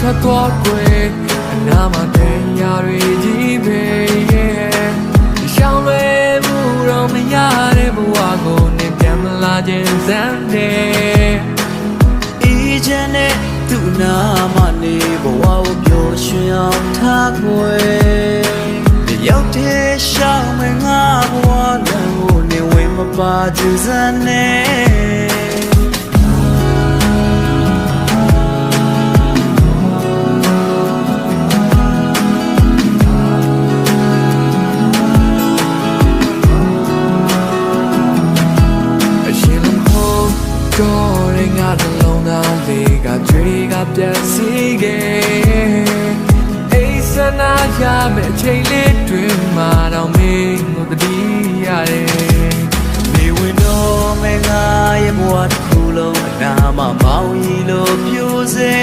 ထွက်သွားကွယ်အနာမတရားတွေကြီးပဲရှောင်းလွယ်မှုတော့မရတဲ့ဘဝကိုနေပြန်မလာခြင်းစမ်းတယ်အေးချမ်းတဲ့သူ့နာမနေဘဝကိုပျော်ရွှင်အောင်ထားကွယ်ရောက်တဲ့ရှောင်းမငါဘဝလမ်းကိုနေဝင်မပါခြင်းစမ်းနဲ့တော့ငါတလုံးသားလေးကကြွေးကပြတ်စီခဲ့အိစနာရမယ့်အချိန်လေးတွင်မှတော့မင်းကိုတတိရတယ်နေဝင်တော့မငါရဲ့ဘဝတစ်ခုလုံးအနာမမောင်းရီလို့ပြိုစေ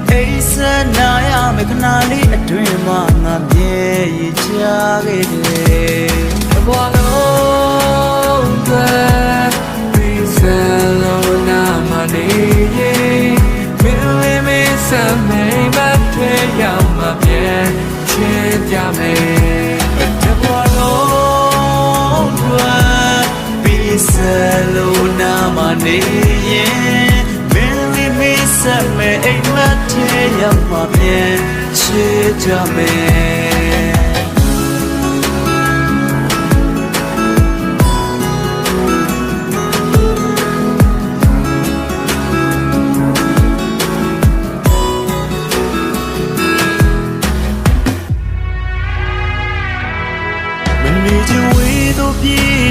အိစနာရမယ့်ခဏလေးအတွင်မှငါမြဲရချခဲ့တယ်ဘဝလုံးSalona maniye, mili mi samay mate yama bien, chita me. Te puedo ver, Salona maniye, mili mi samay mate yama bien, chita me.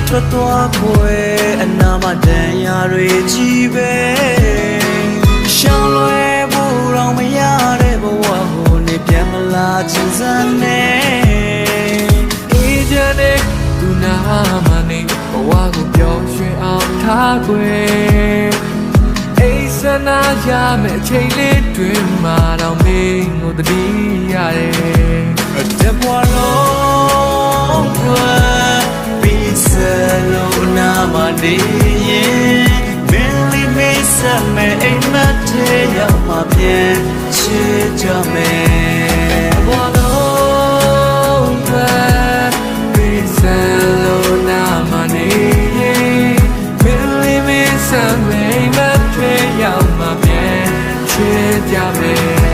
ထွက်သွားခွဲအနာမတန်ရာတွေကြီးပဲရှောင်းလွယ်ဖို့တော့မရတဲ့ဘဝကိုနေပြန်မလာခြင်းစမ်းနဲ့အေးကြတဲ့သူနာမနေဘဝကိုပျော်ရွှင်အောင်ထားခွဲအိစနာရမယ့်အချိန်လေးတွင်မှတော့မင်းကိုတတိရတယ်တဲ့ဘဝလုံးSalona maniye, mili mi samay mate yama bien, chita me. Salona maniye, mili mi samay mate yama bien, chita me.